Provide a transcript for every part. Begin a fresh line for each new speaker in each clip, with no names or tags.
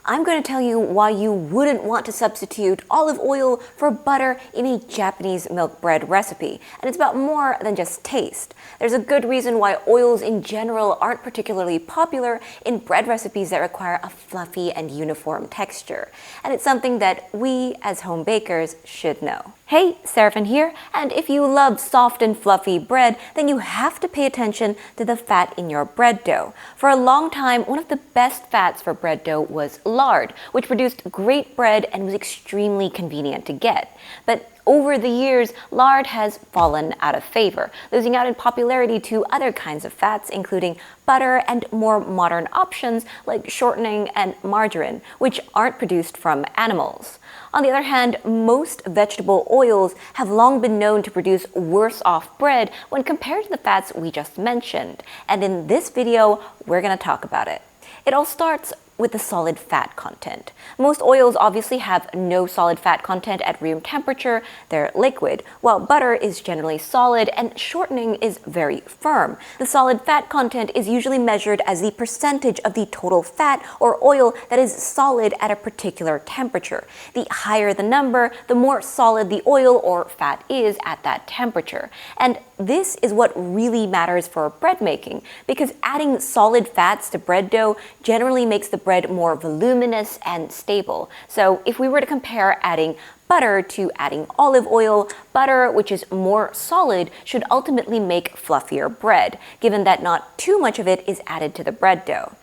I'm going to tell you why you wouldn't want to substitute olive oil for butter in a Japanese milk bread recipe. And it's about more than just taste. There's a good reason why oils in general aren't particularly popular in bread recipes that require a fluffy and uniform texture. And it's something that we as home bakers should know. Hey, Seraphin here, and if you love soft and fluffy bread, then you have to pay attention to the fat in your bread dough. For a long time, one of the best fats for bread dough was lard, which produced great bread and was extremely convenient to get. But over the years, lard has fallen out of favor, losing out in popularity to other kinds of fats, including butter and more modern options like shortening and margarine, which aren't produced from animals. On the other hand, most vegetable oils have long been known to produce worse off bread when compared to the fats we just mentioned. And in this video, we're going to talk about it. It all starts with the solid fat content. Most oils obviously have no solid fat content at room temperature, they're liquid, while butter is generally solid and shortening is very firm. The solid fat content is usually measured as the percentage of the total fat or oil that is solid at a particular temperature. The higher the number, the more solid the oil or fat is at that temperature. And this is what really matters for bread making, because adding solid fats to bread dough generally makes the bread more voluminous and stable. So if we were to compare adding butter to adding olive oil, butter, which is more solid, should ultimately make fluffier bread, given that not too much of it is added to the bread dough.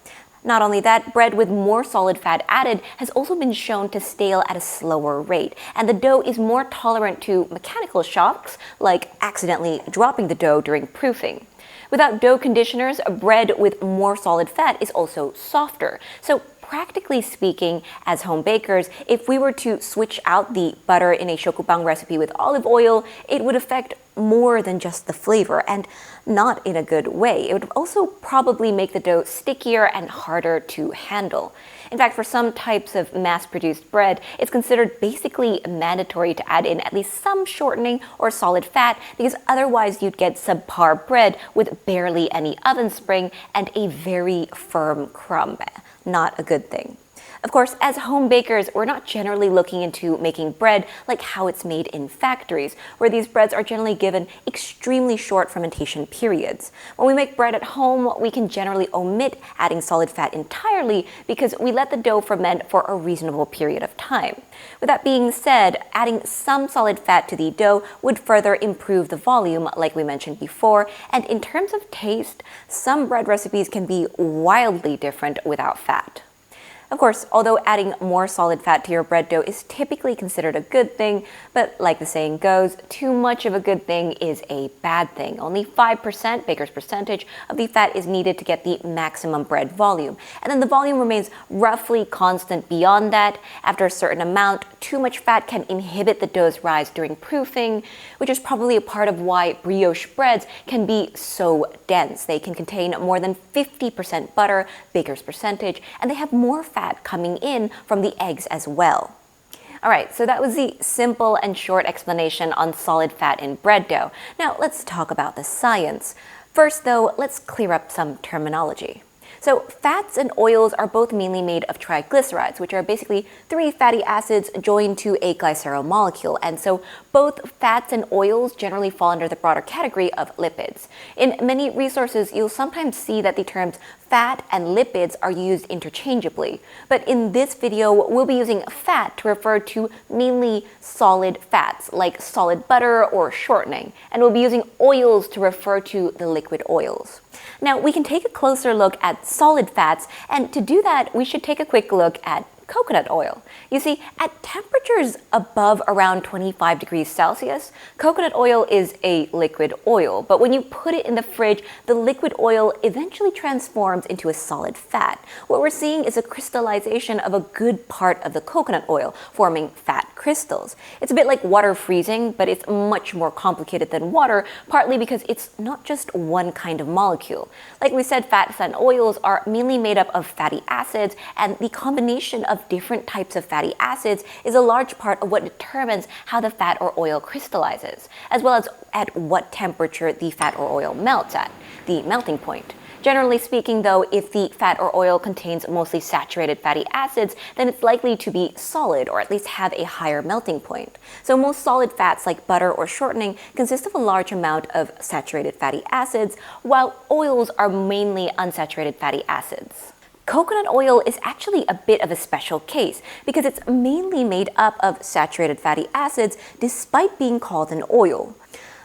Not only that, bread with more solid fat added has also been shown to stale at a slower rate, and the dough is more tolerant to mechanical shocks, like accidentally dropping the dough during proofing. Without dough conditioners, bread with more solid fat is also softer. So practically speaking, as home bakers, if we were to switch out the butter in a shokubang recipe with olive oil, it would affect more than just the flavor, and not in a good way. It would also probably make the dough stickier and harder to handle. In fact, for some types of mass-produced bread, it's considered basically mandatory to add in at least some shortening or solid fat, because otherwise you'd get subpar bread with barely any oven spring and a very firm crumb. Not a good thing. Of course, as home bakers, we're not generally looking into making bread like how it's made in factories, where these breads are generally given extremely short fermentation periods. When we make bread at home, we can generally omit adding solid fat entirely because we let the dough ferment for a reasonable period of time. With that being said, adding some solid fat to the dough would further improve the volume, like we mentioned before, and in terms of taste, some bread recipes can be wildly different without fat. Of course, although adding more solid fat to your bread dough is typically considered a good thing, but like the saying goes, too much of a good thing is a bad thing. Only 5%, baker's percentage, of the fat is needed to get the maximum bread volume. And then the volume remains roughly constant beyond that. After a certain amount, too much fat can inhibit the dough's rise during proofing, which is probably a part of why brioche breads can be so dense. They can contain more than 50% butter, baker's percentage, and they have more fat coming in from the eggs as well. Alright, so that was the simple and short explanation on solid fat in bread dough. Now let's talk about the science. First though, let's clear up some terminology. So fats and oils are both mainly made of triglycerides, which are basically 3 fatty acids joined to a glycerol molecule. And so both fats and oils generally fall under the broader category of lipids. In many resources, you'll sometimes see that the terms fat and lipids are used interchangeably. But in this video, we'll be using fat to refer to mainly solid fats, like solid butter or shortening. And we'll be using oils to refer to the liquid oils. Now, we can take a closer look at solid fats, and to do that, we should take a quick look at coconut oil. You see, at temperatures above around 25 degrees Celsius, coconut oil is a liquid oil, but when you put it in the fridge, the liquid oil eventually transforms into a solid fat. What we're seeing is a crystallization of a good part of the coconut oil, forming fat crystals. It's a bit like water freezing, but it's much more complicated than water, partly because it's not just one kind of molecule. Like we said, fats and oils are mainly made up of fatty acids, and the combination of different types of fatty acids is a large part of what determines how the fat or oil crystallizes, as well as at what temperature the fat or oil melts at, the melting point. Generally speaking, though, if the fat or oil contains mostly saturated fatty acids, then it's likely to be solid or at least have a higher melting point. So most solid fats like butter or shortening consist of a large amount of saturated fatty acids, while oils are mainly unsaturated fatty acids. Coconut oil is actually a bit of a special case because it's mainly made up of saturated fatty acids despite being called an oil.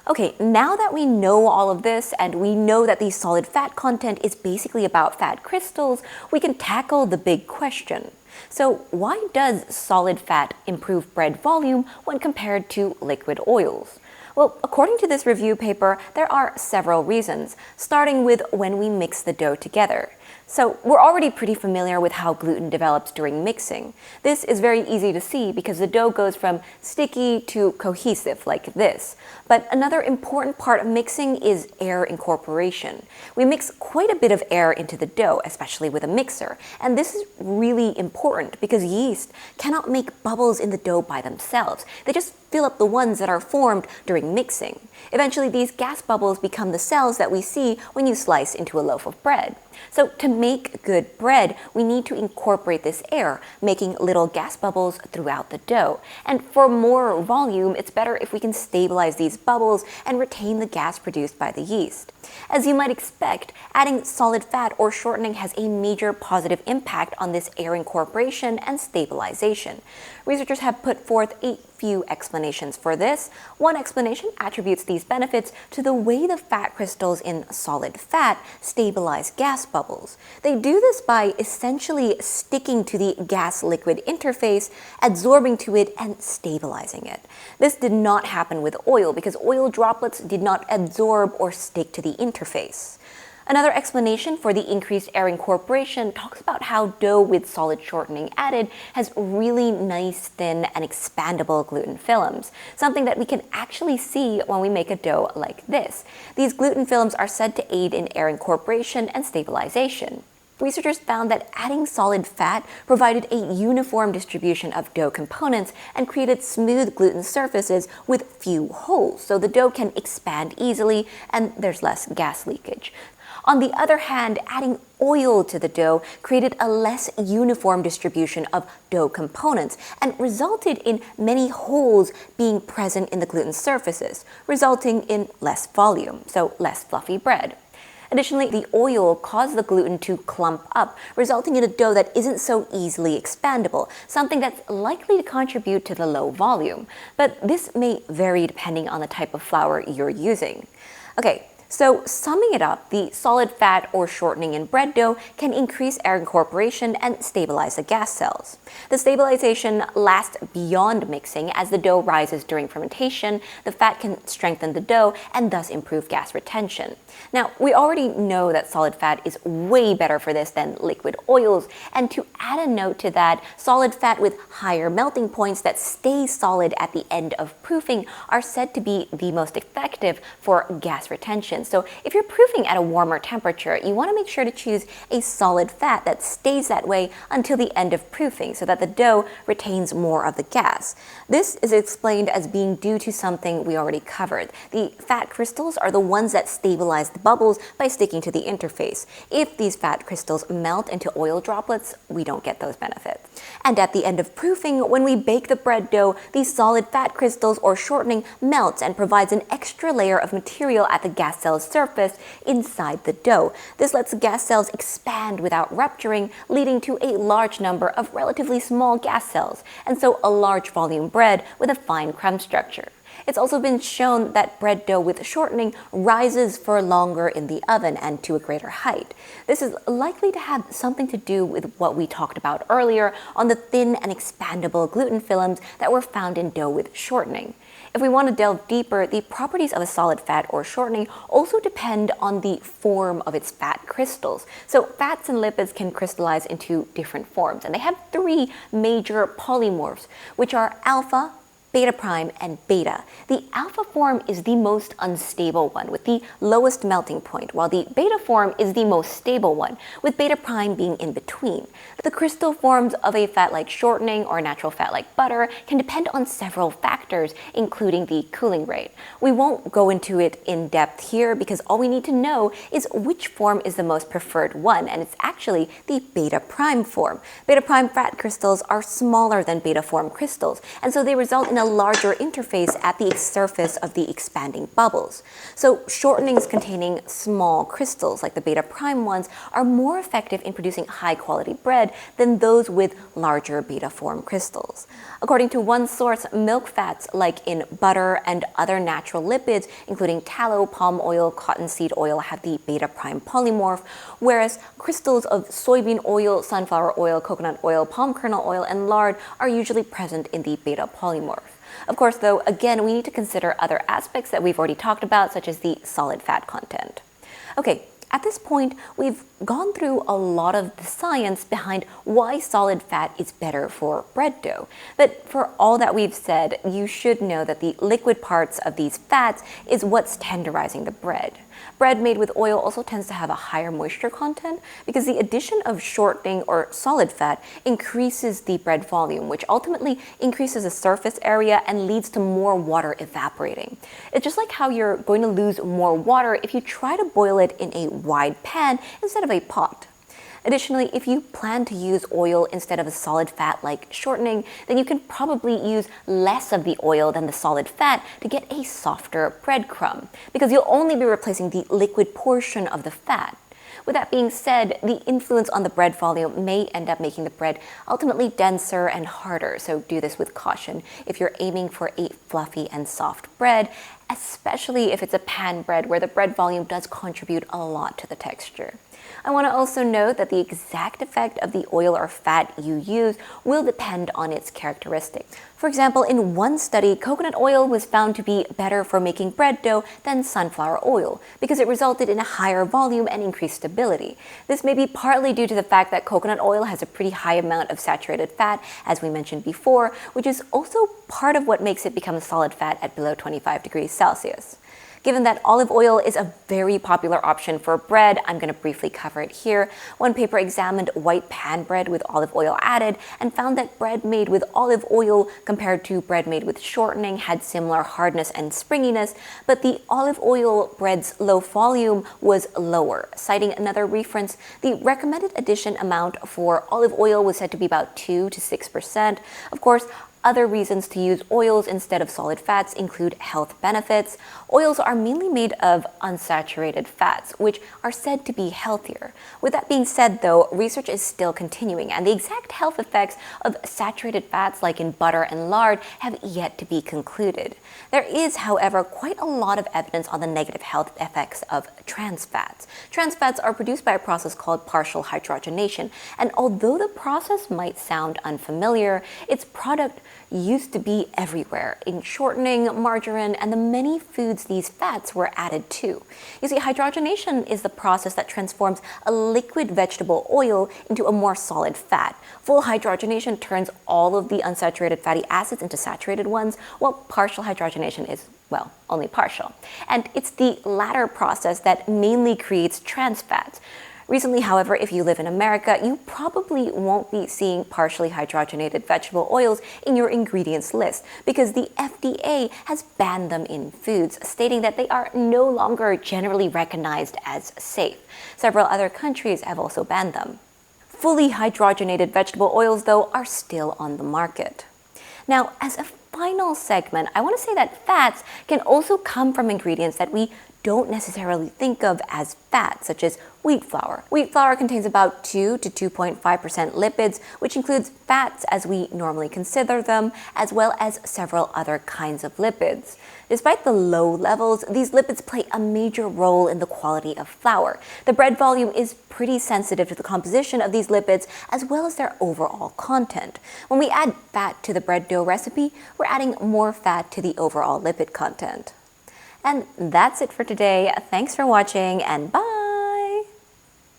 Okay, now that we know all of this and we know that the solid fat content is basically about fat crystals, we can tackle the big question. So why does solid fat improve bread volume when compared to liquid oils? Well, according to this review paper, there are several reasons, starting with when we mix the dough together. So we're already pretty familiar with how gluten develops during mixing. This is very easy to see because the dough goes from sticky to cohesive like this. But another important part of mixing is air incorporation. We mix quite a bit of air into the dough, especially with a mixer. And this is really important because yeast cannot make bubbles in the dough by themselves. They just fill up the ones that are formed during mixing. Eventually, these gas bubbles become the cells that we see when you slice into a loaf of bread. So to make good bread, we need to incorporate this air, making little gas bubbles throughout the dough. And for more volume, it's better if we can stabilize these bubbles and retain the gas produced by the yeast. As you might expect, adding solid fat or shortening has a major positive impact on this air incorporation and stabilization. Researchers have put forth a few explanations for this. One explanation attributes these benefits to the way the fat crystals in solid fat stabilize gas bubbles. They do this by essentially sticking to the gas-liquid interface, absorbing to it, and stabilizing it. This did not happen with oil because oil droplets did not absorb or stick to the interface. Another explanation for the increased air incorporation talks about how dough with solid shortening added has really nice, thin, and expandable gluten films, something that we can actually see when we make a dough like this. These gluten films are said to aid in air incorporation and stabilization. Researchers found that adding solid fat provided a uniform distribution of dough components and created smooth gluten surfaces with few holes, so the dough can expand easily and there's less gas leakage. On the other hand, adding oil to the dough created a less uniform distribution of dough components and resulted in many holes being present in the gluten surfaces, resulting in less volume, so less fluffy bread. Additionally, the oil caused the gluten to clump up, resulting in a dough that isn't so easily expandable, something that's likely to contribute to the low volume. But this may vary depending on the type of flour you're using. Okay. So summing it up, the solid fat or shortening in bread dough can increase air incorporation and stabilize the gas cells. The stabilization lasts beyond mixing. As the dough rises during fermentation, the fat can strengthen the dough and thus improve gas retention. Now, we already know that solid fat is way better for this than liquid oils, and to add a note to that, solid fat with higher melting points that stay solid at the end of proofing are said to be the most effective for gas retention. So if you're proofing at a warmer temperature, you want to make sure to choose a solid fat that stays that way until the end of proofing so that the dough retains more of the gas. This is explained as being due to something we already covered. The fat crystals are the ones that stabilize the bubbles by sticking to the interface. If these fat crystals melt into oil droplets, we don't get those benefits. And at the end of proofing, when we bake the bread dough, these solid fat crystals or shortening melts and provides an extra layer of material at the gas cell's surface inside the dough. This lets gas cells expand without rupturing, leading to a large number of relatively small gas cells, and so a large volume bread with a fine crumb structure. It's also been shown that bread dough with shortening rises for longer in the oven and to a greater height. This is likely to have something to do with what we talked about earlier on the thin and expandable gluten films that were found in dough with shortening. If we want to delve deeper, the properties of a solid fat or shortening also depend on the form of its fat crystals. So fats and lipids can crystallize into different forms, and they have three major polymorphs, which are alpha, beta prime, and beta. The alpha form is the most unstable one with the lowest melting point, while the beta form is the most stable one, with beta prime being in between. The crystal forms of a fat like shortening or natural fat like butter can depend on several factors, including the cooling rate. We won't go into it in depth here because all we need to know is which form is the most preferred one, and it's actually the beta prime form. Beta prime fat crystals are smaller than beta form crystals, and so they result in a larger interface at the surface of the expanding bubbles. So shortenings containing small crystals, like the beta prime ones, are more effective in producing high quality bread than those with larger beta form crystals. According to one source, milk fats like in butter and other natural lipids, including tallow, palm oil, cottonseed oil, have the beta prime polymorph, whereas crystals of soybean oil, sunflower oil, coconut oil, palm kernel oil, and lard are usually present in the beta polymorph. Of course, though, again, we need to consider other aspects that we've already talked about, such as the solid fat content. Okay, at this point, we've gone through a lot of the science behind why solid fat is better for bread dough. But for all that we've said, you should know that the liquid parts of these fats is what's tenderizing the bread. Bread made with oil also tends to have a higher moisture content because the addition of shortening or solid fat increases the bread volume, which ultimately increases the surface area and leads to more water evaporating. It's just like how you're going to lose more water if you try to boil it in a wide pan instead of a pot. Additionally, if you plan to use oil instead of a solid fat like shortening, then you can probably use less of the oil than the solid fat to get a softer breadcrumb, because you'll only be replacing the liquid portion of the fat. With that being said, the influence on the bread volume may end up making the bread ultimately denser and harder, so do this with caution if you're aiming for a fluffy and soft bread, especially if it's a pan bread where the bread volume does contribute a lot to the texture. I want to also note that the exact effect of the oil or fat you use will depend on its characteristics. For example, in one study, coconut oil was found to be better for making bread dough than sunflower oil because it resulted in a higher volume and increased stability. This may be partly due to the fact that coconut oil has a pretty high amount of saturated fat, as we mentioned before, which is also part of what makes it become a solid fat at below 25 degrees Celsius. Given that olive oil is a very popular option for bread, I'm going to briefly cover it here. One paper examined white pan bread with olive oil added and found that bread made with olive oil compared to bread made with shortening had similar hardness and springiness, but the olive oil bread's low volume was lower. Citing another reference, the recommended addition amount for olive oil was said to be about 2 to 6%. Of course, other reasons to use oils instead of solid fats include health benefits. Oils are mainly made of unsaturated fats, which are said to be healthier. With that being said, though, research is still continuing, and the exact health effects of saturated fats like in butter and lard have yet to be concluded. There is, however, quite a lot of evidence on the negative health effects of trans fats. Trans fats are produced by a process called partial hydrogenation, and although the process might sound unfamiliar, its product used to be everywhere in shortening, margarine, and the many foods these fats were added to. You see, hydrogenation is the process that transforms a liquid vegetable oil into a more solid fat. Full hydrogenation turns all of the unsaturated fatty acids into saturated ones, while partial hydrogenation is, well, only partial. And it's the latter process that mainly creates trans fats. Recently, however, if you live in America, you probably won't be seeing partially hydrogenated vegetable oils in your ingredients list because the FDA has banned them in foods, stating that they are no longer generally recognized as safe. Several other countries have also banned them. Fully hydrogenated vegetable oils, though, are still on the market. Now, as a final segment, I want to say that fats can also come from ingredients that we don't necessarily think of as fat, such as wheat flour. Wheat flour contains about 2 to 2.5% lipids, which includes fats as we normally consider them, as well as several other kinds of lipids. Despite the low levels, these lipids play a major role in the quality of flour. The bread volume is pretty sensitive to the composition of these lipids as well as their overall content. When we add fat to the bread dough recipe, we're adding more fat to the overall lipid content. And that's it for today. Thanks for watching, and bye!